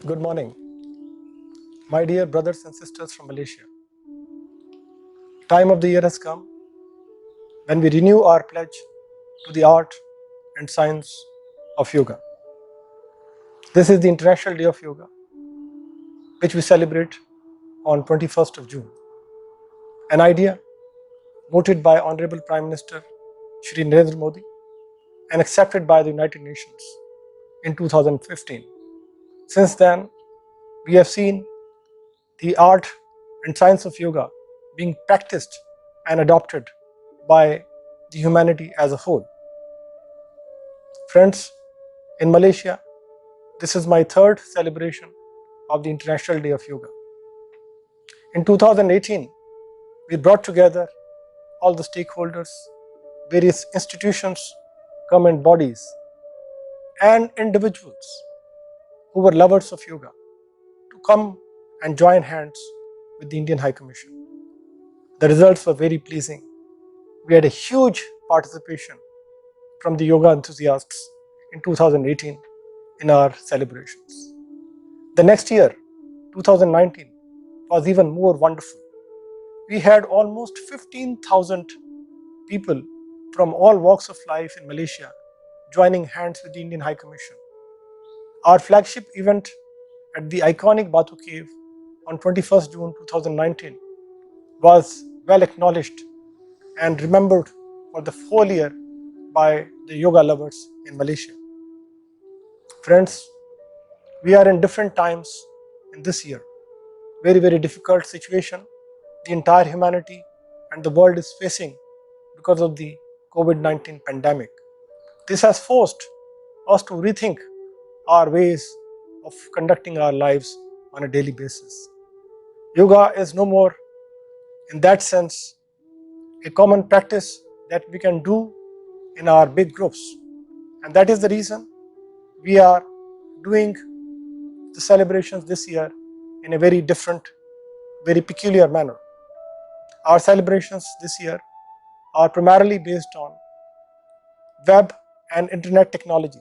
Good morning, my dear brothers and sisters from Malaysia. Time of the year has come when we renew our pledge to the art and science of yoga. This is the International Day of Yoga, which we celebrate on 21st of June. An idea voted by Honorable Prime Minister Shri Narendra Modi and accepted by the United Nations in 2015. Since then, we have seen the art and science of yoga being practiced and adopted by the humanity as a whole. Friends, in Malaysia, this is my third celebration of the International Day of Yoga. In 2018, we brought together all the stakeholders, various institutions, government bodies, and individuals who were lovers of yoga to come and join hands with the Indian High Commission. The results were very pleasing. We had a huge participation from the yoga enthusiasts in 2018 in our celebrations. The next year, 2019, was even more wonderful. We had almost 15,000 people from all walks of life in Malaysia joining hands with the Indian High Commission. Our flagship event at the iconic Batu Cave on 21st June 2019 was well acknowledged and remembered for the whole year by the yoga lovers in Malaysia. Friends, we are in different times in this year. Very difficult situation the entire humanity and the world is facing because of the COVID-19 pandemic. This has forced us to rethink our ways of conducting our lives on a daily basis. Yoga is no more, in that sense, a common practice that we can do in our big groups. And that is the reason we are doing the celebrations this year in a very different, very peculiar manner. Our celebrations this year are primarily based on web and internet technology.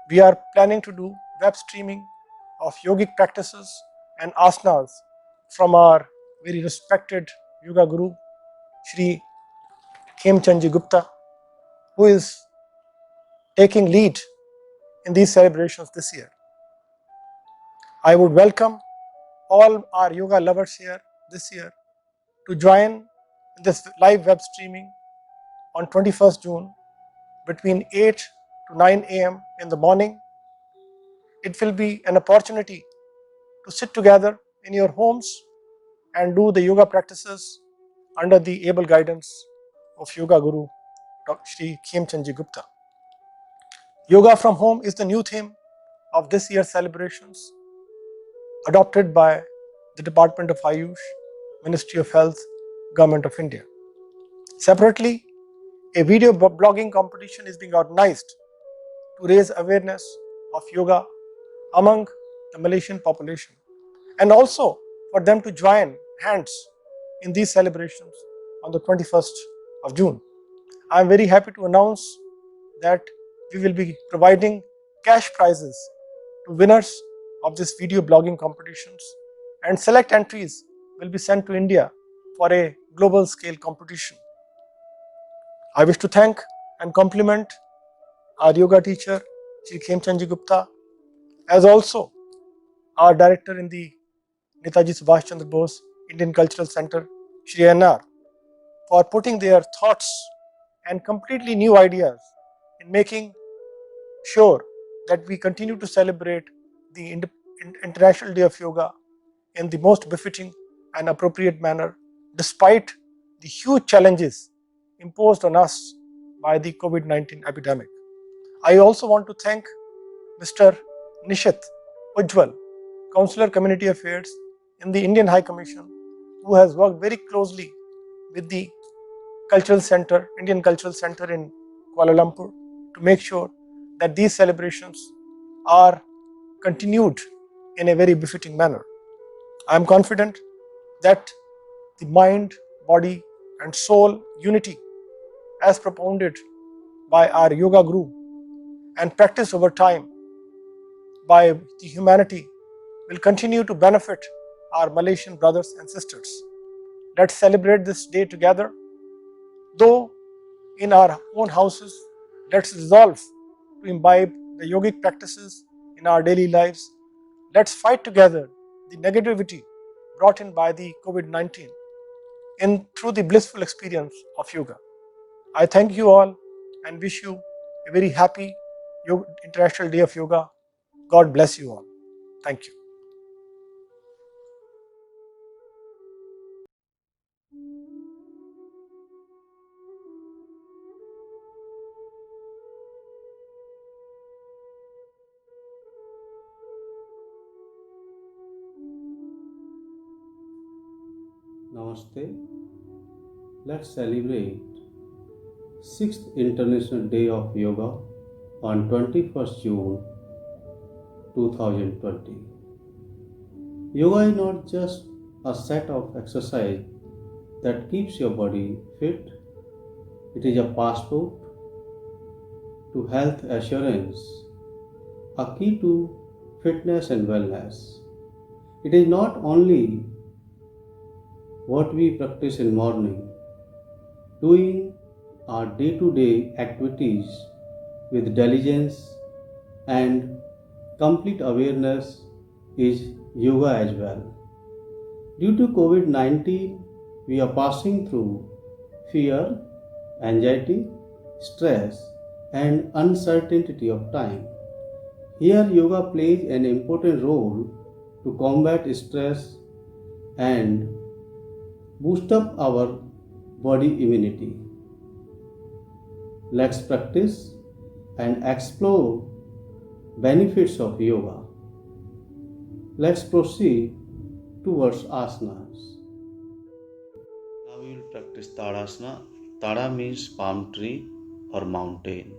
We are planning to do web streaming of yogic practices and asanas from our very respected yoga guru, Shri Khemchandji Gupta, who is taking lead in these celebrations this year. I would welcome all our yoga lovers here this year to join this live web streaming on 21st June between 8 to 9 a.m. in the morning. It will be an opportunity to sit together in your homes and do the yoga practices under the able guidance of Yoga Guru Dr. Shri Khemchandji Gupta. Yoga from home is the new theme of this year's celebrations, adopted by the Department of Ayush, Ministry of Health, Government of India. Separately, a video blogging competition is being organized to raise awareness of yoga among the Malaysian population and also for them to join hands in these celebrations on the 21st of June. I am very happy to announce that we will be providing cash prizes to winners of this video blogging competitions, and select entries will be sent to India for a global scale competition. I wish to thank and compliment our yoga teacher, Shri Khemchandji Gupta, as also our director in the Netaji Subhash Chandra Bose Indian Cultural Center, Shri NR, for putting their thoughts and completely new ideas in making sure that we continue to celebrate the International Day of Yoga in the most befitting and appropriate manner, despite the huge challenges imposed on us by the COVID-19 epidemic. I also want to thank Mr. Nishit Ujjwal, Councillor Community Affairs in the Indian High Commission, who has worked very closely with the Cultural Center, Indian Cultural Center in Kuala Lumpur, to make sure that these celebrations are continued in a very befitting manner. I am confident that the mind, body and soul unity, as propounded by our yoga guru and practiced over time by the humanity will continue to benefit our Malaysian brothers and sisters. Let's celebrate this day together. Though in our own houses, let's resolve to imbibe the yogic practices in our daily lives. Let's fight together the negativity brought in by the COVID-19 and through the blissful experience of yoga. I thank you all and wish you a very happy International Day of Yoga. God bless you all. Thank you. Namaste. Let's celebrate 6th International Day of Yoga on 21st June 2020. Yoga is not just a set of exercise that keeps your body fit, it is a passport to health assurance, a key to fitness and wellness. It is not only what we practice in morning, doing our day-to-day activities with diligence and complete awareness is yoga as well. Due to COVID 19, we are passing through fear, anxiety, stress, and uncertainty of time. Here, yoga plays an important role to combat stress and boost up our body immunity. Let's practice and explore benefits of yoga. Let's proceed towards asanas. Now we will practice Tadasana. Tada means palm tree or mountain.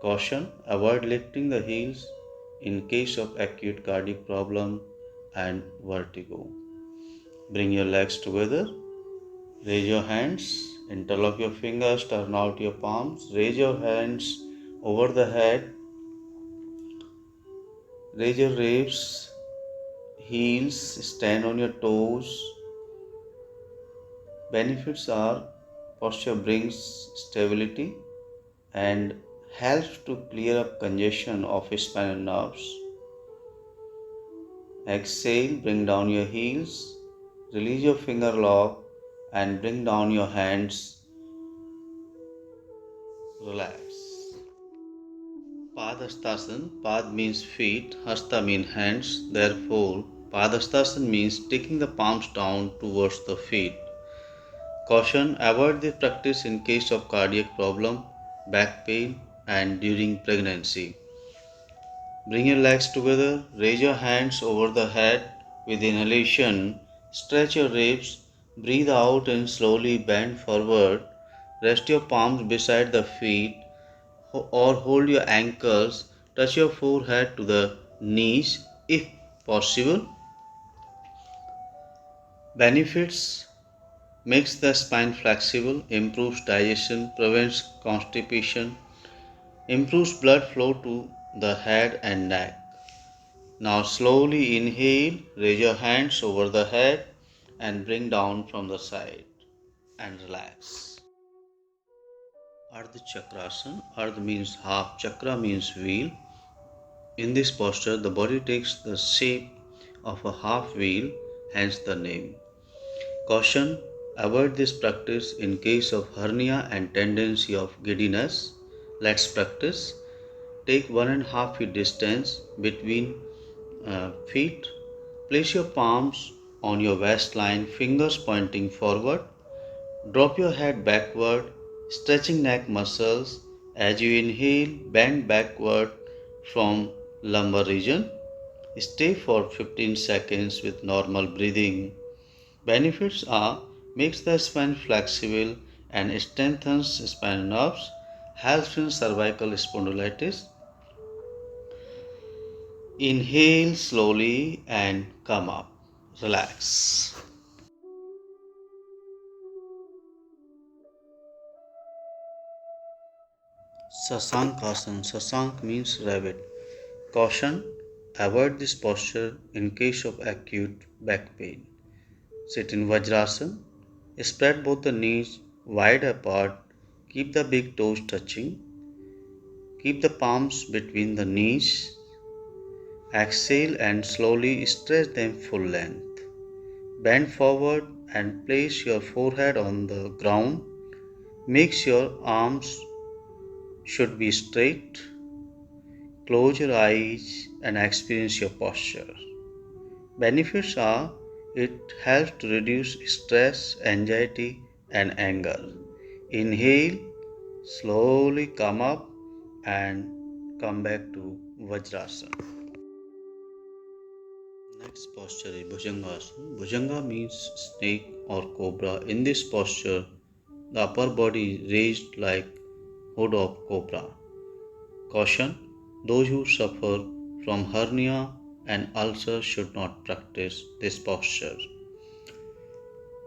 Caution, avoid lifting the heels in case of acute cardiac problem and vertigo. Bring your legs together. Raise your hands. Interlock your fingers. Turn out your palms. Raise your hands over the head. Raise your ribs. Heels. Stand on your toes. Benefits are posture brings stability and helps to clear up congestion of spinal nerves. Exhale, bring down your heels, release your finger lock and bring down your hands. Relax. Padastasana. Pad means feet, hasta means hands. Therefore, Padastasana means taking the palms down towards the feet. Caution, avoid this practice in case of cardiac problem, back pain and during pregnancy. Bring your legs together, raise your hands over the head with inhalation, stretch your ribs, breathe out and slowly bend forward. Rest your palms beside the feet or hold your ankles, touch your forehead to the knees if possible. Benefits: makes the spine flexible, improves digestion, prevents constipation, improves blood flow to the head and neck. Now slowly inhale, raise your hands over the head and bring down from the side and relax. Ardha Chakrasana. Ardha means half, Chakra means wheel. In this posture, the body takes the shape of a half wheel, hence the name. Caution, avoid this practice in case of hernia and tendency of giddiness. Let's practice. Take 1.5 feet distance between feet. Place your palms on your waistline, fingers pointing forward. Drop your head backward, stretching neck muscles. As you inhale, bend backward from lumbar region. Stay for 15 seconds with normal breathing. Benefits are makes the spine flexible and strengthens spinal nerves, helps in cervical spondylitis. Inhale slowly and come up. Relax. Sasankasana. Sasank means rabbit. Caution, avoid this posture in case of acute back pain. Sit in Vajrasana. Spread both the knees wide apart. Keep the big toes touching. Keep the palms between the knees. Exhale and slowly stretch them full length. Bend forward and place your forehead on the ground. Make sure arms should be straight. Close your eyes and experience your posture. Benefits are it helps to reduce stress, anxiety, and anger. Inhale, slowly come up and come back to Vajrasana. Next posture is Bhujangasana. Bhujanga means snake or cobra. In this posture, the upper body is raised like hood of cobra. Caution: those who suffer from hernia and ulcers should not practice this posture.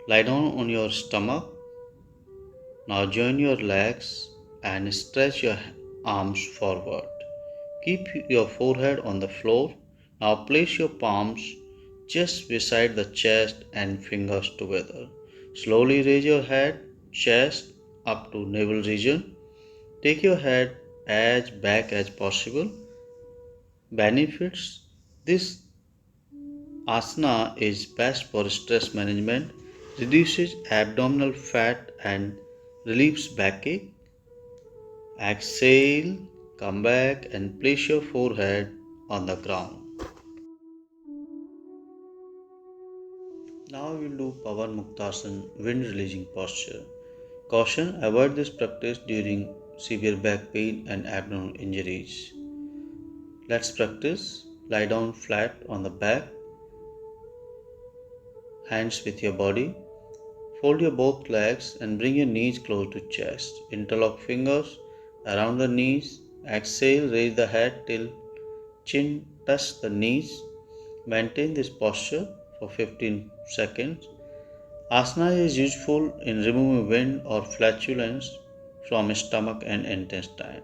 Lie down on your stomach. Now join your legs and stretch your arms forward. Keep your forehead on the floor. Now place your palms just beside the chest and fingers together. Slowly raise your head, chest up to navel region. Take your head as back as possible. Benefits: this asana is best for stress management, reduces abdominal fat, and relieves backache. Exhale, come back and place your forehead on the ground. Now we will do Pavan Muktasana, wind releasing posture. Caution: avoid this practice during severe back pain and abdominal injuries. Let's practice. Lie down flat on the back, hands with your body. Fold your both legs and bring your knees close to chest. Interlock fingers around the knees. Exhale, raise the head till chin touch the knees. Maintain this posture for 15 seconds. Asana is useful in removing wind or flatulence from stomach and intestine.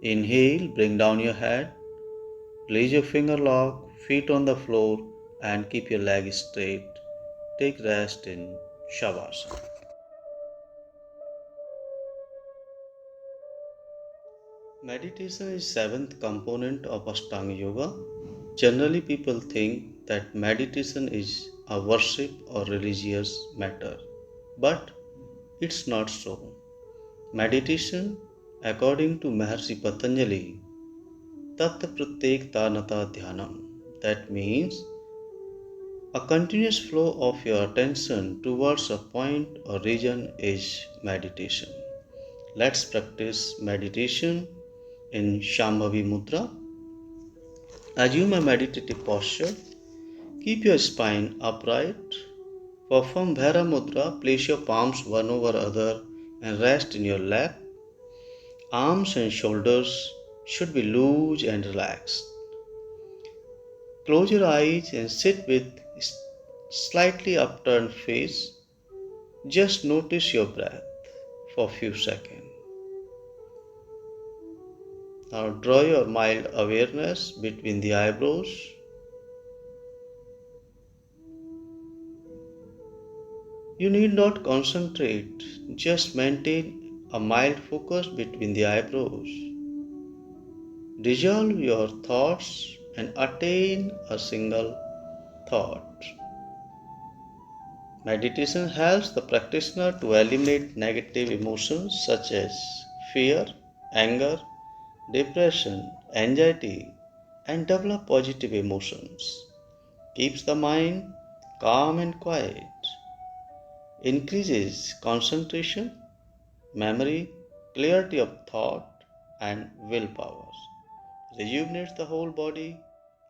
Inhale, bring down your head. Release your finger lock, feet on the floor, and keep your legs straight. Take rest in Shavasana. Meditation is seventh component of Ashtanga Yoga. Generally, people think that meditation is a worship or religious matter, but it's not so. Meditation, according to Maharshi Patanjali, Tat Pratyek Tanata Dhyanam. That means a continuous flow of your attention towards a point or region is meditation. Let's practice meditation in Shambhavi Mudra. Assume a meditative posture. Keep your spine upright. Perform Bhaira Mudra. Place your palms one over other and rest in your lap. Arms and shoulders should be loose and relaxed. Close your eyes and sit with slightly upturned face. Just notice your breath for a few seconds. Now draw your mild awareness between the eyebrows. You need not concentrate, just maintain a mild focus between the eyebrows. Dissolve your thoughts and attain a single thought. Meditation helps the practitioner to eliminate negative emotions such as fear, anger, depression, anxiety, and develop positive emotions. Keeps the mind calm and quiet. Increases concentration, memory, clarity of thought, and willpower. Rejuvenates the whole body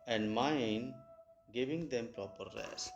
and mind, giving them proper rest.